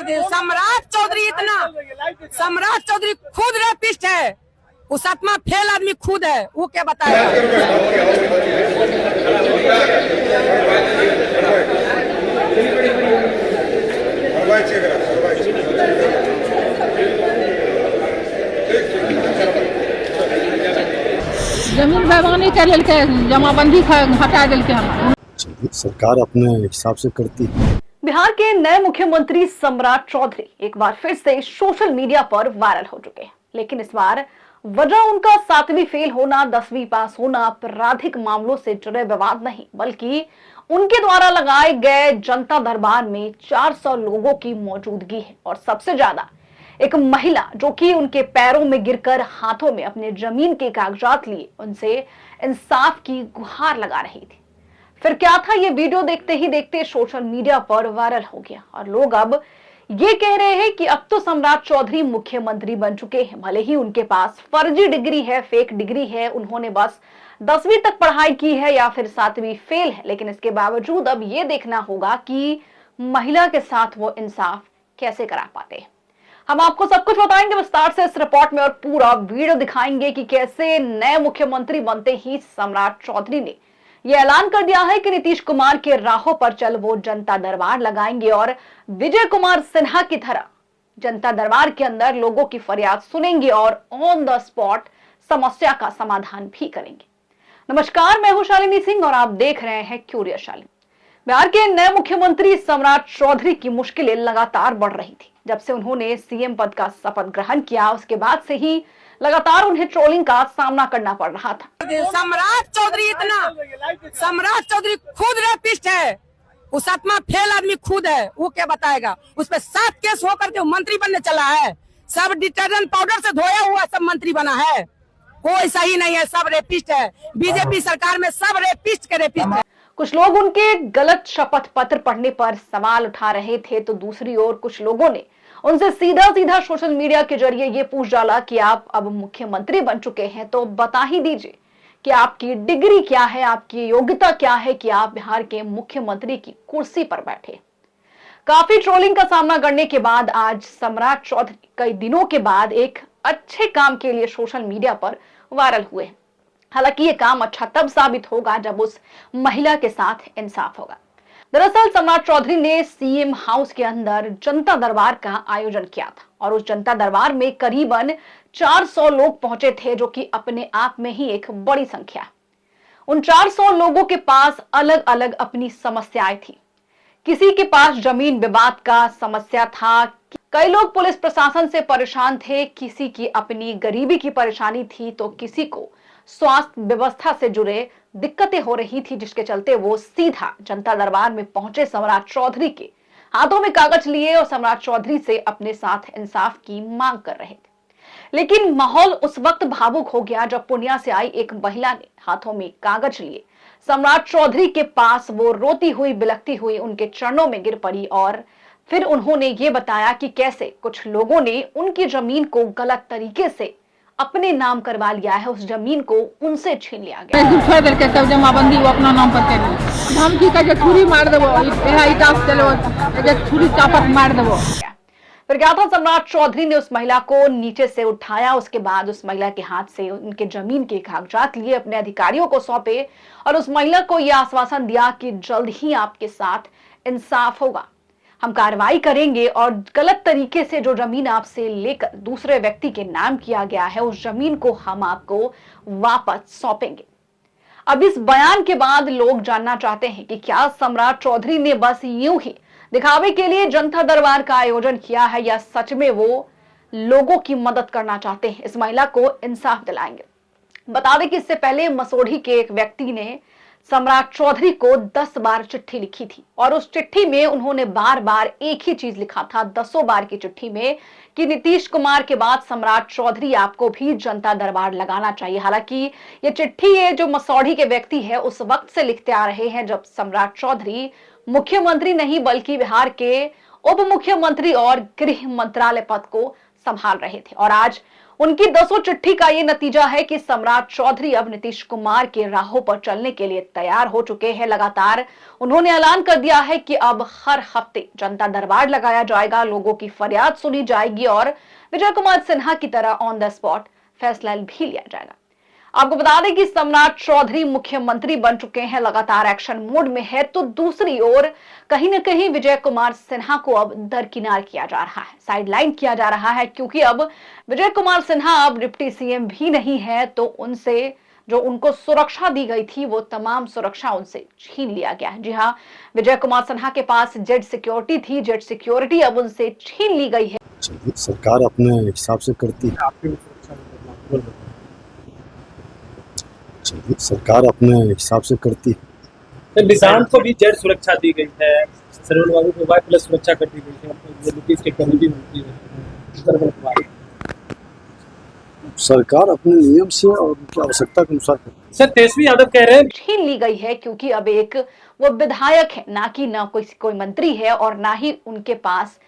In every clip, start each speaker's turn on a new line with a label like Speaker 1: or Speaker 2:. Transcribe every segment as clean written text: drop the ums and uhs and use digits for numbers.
Speaker 1: सम्राट चौधरी सम्राट चौधरी खुद रेपिस्ट है, उस आत्मा फेल आदमी खुद है, वो क्या बताएगा।
Speaker 2: जमीन बेईमानी कर लेके जमाबंदी हटा दिलके हमारा।
Speaker 3: सरकार अपने हिसाब से करती है।
Speaker 4: बिहार के नए मुख्यमंत्री सम्राट चौधरी एक बार फिर से सोशल मीडिया पर वायरल हो चुके हैं, लेकिन इस बार वजह उनका 7वीं फेल होना, 10वीं पास होना आपराधिक मामलों से जुड़े विवाद नहीं, बल्कि उनके द्वारा लगाए गए जनता दरबार में 400 लोगों की मौजूदगी है और सबसे ज्यादा एक महिला जो कि उनके पैरों में गिरकर हाथों में अपने जमीन के कागजात लिए उनसे इंसाफ की गुहार लगा रही थी। फिर क्या था ये वीडियो देखते ही देखते सोशल मीडिया पर वायरल हो गया और लोग अब ये कह रहे हैं कि अब तो सम्राट चौधरी मुख्यमंत्री बन चुके हैं। भले ही उनके पास फर्जी डिग्री है, फेक डिग्री है, उन्होंने बस 10वीं तक पढ़ाई की है या फिर 7वीं फेल है, लेकिन इसके बावजूद अब ये देखना होगा कि महिला के साथ वो इंसाफ कैसे करा पाते हैं। हम आपको सब कुछ बताएंगे विस्तार से इस रिपोर्ट में और पूरा वीडियो दिखाएंगे कि कैसे नए मुख्यमंत्री बनते ही सम्राट चौधरी ने यह ऐलान कर दिया है कि नीतीश कुमार के राहों पर चल वो जनता दरबार लगाएंगे और विजय कुमार सिन्हा की तरह जनता दरबार के अंदर लोगों की फरियाद सुनेंगे और ऑन द स्पॉट समस्या का समाधान भी करेंगे। नमस्कार, मैं हूं शालिनी सिंह और आप देख रहे हैं क्यूरियस शालिनी। बिहार के नए मुख्यमंत्री सम्राट चौधरी की मुश्किलें लगातार बढ़ रही थी। जब से उन्होंने सीएम पद का शपथ ग्रहण किया उसके बाद से ही लगातार उन्हें ट्रोलिंग का सामना करना पड़ रहा था।
Speaker 1: सम्राट चौधरी खुद रेपिस्ट है, उस आत्मा फेल आदमी खुद है, वो क्या बताएगा। उस पर 7 केस होकर के मंत्री बनने चला है, सब डिटर्जेंट पाउडर से धोया हुआ सब मंत्री बना है, कोई सही नहीं है, सब रेपिस्ट है। बीजेपी सरकार में सब रेपिस्ट के रेपिस्ट है।
Speaker 4: कुछ लोग उनके गलत शपथ पत्र पढ़ने पर सवाल उठा रहे थे तो दूसरी ओर कुछ लोगों ने उनसे सीधा सीधा सोशल मीडिया के जरिए ये पूछ डाला कि आप अब मुख्यमंत्री बन चुके हैं तो बता ही दीजिए कि आपकी डिग्री क्या है, आपकी योग्यता क्या है कि आप बिहार के मुख्यमंत्री की कुर्सी पर बैठे। काफी ट्रोलिंग का सामना करने के बाद आज सम्राट चौधरी कई दिनों के बाद एक अच्छे काम के लिए सोशल मीडिया पर वायरल हुए। हालांकि ये काम अच्छा तब साबित होगा जब उस महिला के साथ इंसाफ होगा। दरअसल सम्राट चौधरी ने सीएम हाउस के अंदर जनता दरबार का आयोजन किया था और उस जनता दरबार में करीबन 400 लोग पहुंचे थे, जो कि अपने आप में ही एक बड़ी संख्या है। उन 400 लोगों के पास अलग अलग अपनी समस्याएं थी। किसी के पास जमीन विवाद का समस्या था, कई लोग पुलिस प्रशासन से परेशान थे, किसी की अपनी गरीबी की परेशानी थी तो किसी को स्वास्थ्य व्यवस्था से जुड़े दिक्कतें हो रही थी, जिसके चलते वो सीधा जनता दरबार में पहुंचे सम्राट चौधरी के हाथों में कागज लिए और सम्राट चौधरी से अपने साथ इंसाफ की मांग कर रहे थे। लेकिन माहौल उस वक्त भावुक हो गया जब पूर्णिया से आई एक महिला ने हाथों में कागज लिए सम्राट चौधरी के पास वो रोती हुई बिलखती हुई उनके चरणों में गिर पड़ी और फिर उन्होंने ये बताया कि कैसे कुछ लोगों ने उनकी जमीन को गलत तरीके से अपने नाम करवा लिया है, उस जमीन को उनसे छीन लिया गया।
Speaker 2: जमाबंदी वो अपना नाम पर कर धमकी का छुरी मार देबो, छुरी चापट मार देबो।
Speaker 4: फिर क्या था, सम्राट चौधरी ने उस महिला को नीचे से उठाया, उसके बाद उस महिला के हाथ से उनके जमीन के कागजात लिए अपने अधिकारियों को सौंपे और उस महिला को यह आश्वासन दिया कि जल्द ही आपके साथ इंसाफ होगा, हम कार्रवाई करेंगे और गलत तरीके से जो जमीन आपसे लेकर दूसरे व्यक्ति के नाम किया गया है उस जमीन को हम आपको वापस सौंपेंगे। अब इस बयान के बाद लोग जानना चाहते हैं कि क्या सम्राट चौधरी ने बस यूं ही दिखावे के लिए जनता दरबार का आयोजन किया है या सच में वो लोगों की मदद करना चाहते हैं, इस महिला को इंसाफ दिलाएंगे। बता दें कि इससे पहले मसौढ़ी के एक व्यक्ति ने सम्राट चौधरी को 10 बार चिट्ठी लिखी थी और उस चिट्ठी में उन्होंने बार बार एक ही चीज लिखा था, 10 बार की चिट्ठी में, कि नीतीश कुमार के बाद सम्राट चौधरी आपको भी जनता दरबार लगाना चाहिए। हालांकि ये चिट्ठी ये जो मसौढ़ी के व्यक्ति है उस वक्त से लिखते आ रहे हैं जब सम्राट चौधरी मुख्यमंत्री नहीं बल्कि बिहार के उप मुख्यमंत्री और गृह मंत्रालय पद को संभाल रहे थे और आज उनकी 200 चिट्ठी का ये नतीजा है कि सम्राट चौधरी अब नीतीश कुमार के राहों पर चलने के लिए तैयार हो चुके हैं। लगातार उन्होंने ऐलान कर दिया है कि अब हर हफ्ते जनता दरबार लगाया जाएगा, लोगों की फरियाद सुनी जाएगी और विजय कुमार सिन्हा की तरह ऑन द स्पॉट फैसला भी लिया जाएगा। आपको बता दें कि सम्राट चौधरी मुख्यमंत्री बन चुके हैं, लगातार एक्शन मोड में है, तो दूसरी ओर कहीं न कहीं विजय कुमार सिन्हा को अब दरकिनार किया जा रहा है, साइडलाइन किया जा रहा है, क्योंकि अब विजय कुमार सिन्हा अब डिप्टी सीएम भी नहीं है, तो उनसे जो उनको सुरक्षा दी गई थी वो तमाम सुरक्षा उनसे छीन लिया गया है। जी हाँ, विजय कुमार सिन्हा के पास जेड सिक्योरिटी थी, जेड सिक्योरिटी अब उनसे छीन ली गई है।
Speaker 3: चलिए, सरकार अपने हिसाब से करती है। चलिए, सरकार अपने हिसाब से करती है।
Speaker 5: तो निशांत को भी जेड सुरक्षा दी गई है, सरवण बाबू को वाई प्लस सुरक्षा कर दी गई है, ये नीतीश के करीबी मंत्री है।
Speaker 3: सरकार अपने नियम से और उनकी आवश्यकता के अनुसार करती है।
Speaker 5: सर, तेजस्वी यादव कह रहे हैं
Speaker 4: छीन ली गई है क्योंकि अब एक वो विधायक है, ना कि ना कोई मंत्री है और ना ही उनके पास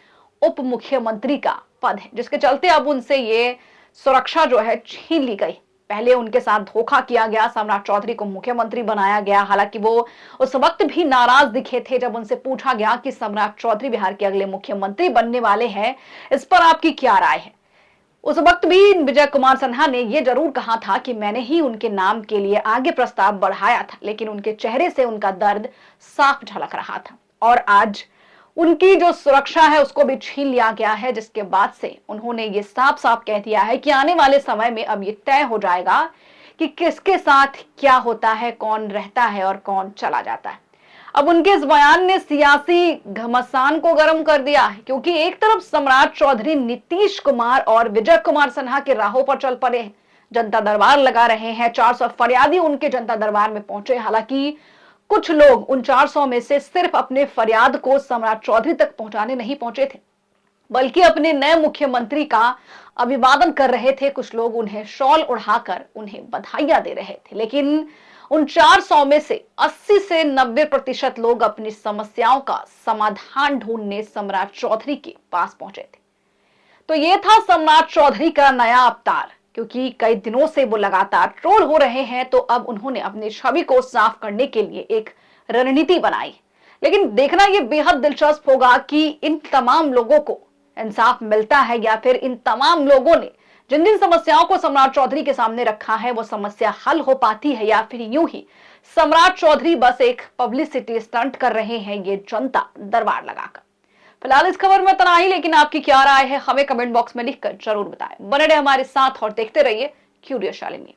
Speaker 4: उप मुख्यमंत्री का पद है, जिसके चलते अब उनसे ये सुरक्षा जो है छीन ली गई। पहले उनके साथ धोखा किया गया, सम्राट चौधरी को मुख्यमंत्री बनाया गया। हालांकि वो उस वक्त भी नाराज दिखे थे जब उनसे पूछा गया कि सम्राट चौधरी बिहार के अगले मुख्यमंत्री बनने वाले हैं, इस पर आपकी क्या राय है। उस वक्त भी विजय कुमार सिन्हा ने यह जरूर कहा था कि मैंने ही उनके नाम के लिए आगे प्रस्ताव बढ़ाया था, लेकिन उनके चेहरे से उनका दर्द साफ झलक रहा था। और आज उनकी जो सुरक्षा है उसको भी छीन लिया गया है, जिसके बाद से उन्होंने ये साफ साफ कह दिया है कि आने वाले समय में अब ये तय हो जाएगा कि किसके साथ क्या होता है, कौन रहता है और कौन चला जाता है। अब उनके इस बयान ने सियासी घमासान को गर्म कर दिया है, क्योंकि एक तरफ सम्राट चौधरी नीतीश कुमार और विजय कुमार सिन्हा के राहों पर चल पड़े हैं, जनता दरबार लगा रहे हैं, 400 फरियादी उनके जनता दरबार में पहुंचे। हालांकि कुछ लोग उन 400 में से सिर्फ अपने फरियाद को सम्राट चौधरी तक पहुंचाने नहीं पहुंचे थे, बल्कि अपने नए मुख्यमंत्री का अभिवादन कर रहे थे। कुछ लोग उन्हें शॉल उड़ाकर उन्हें बधाइयां दे रहे थे, लेकिन उन 400 में से 80 से 90% लोग अपनी समस्याओं का समाधान ढूंढने सम्राट चौधरी के पास पहुंचे थे। तो ये था सम्राट चौधरी का नया अवतार, क्योंकि कई दिनों से वो लगातार ट्रोल हो रहे हैं, तो अब उन्होंने अपनी छवि को साफ करने के लिए एक रणनीति बनाई। लेकिन देखना ये बेहद दिलचस्प होगा कि इन तमाम लोगों को इंसाफ मिलता है या फिर इन तमाम लोगों ने जिन जिन समस्याओं को सम्राट चौधरी के सामने रखा है वो समस्या हल हो पाती है, या फिर यूं ही सम्राट चौधरी बस एक पब्लिसिटी स्टंट कर रहे हैं ये जनता दरबार लगाकर। फिलहाल इस खबर में इतना ही, लेकिन आपकी क्या राय है हमें कमेंट बॉक्स में लिखकर जरूर बताएं। बने रहे हमारे साथ और देखते रहिए क्यूरियस शालिनी।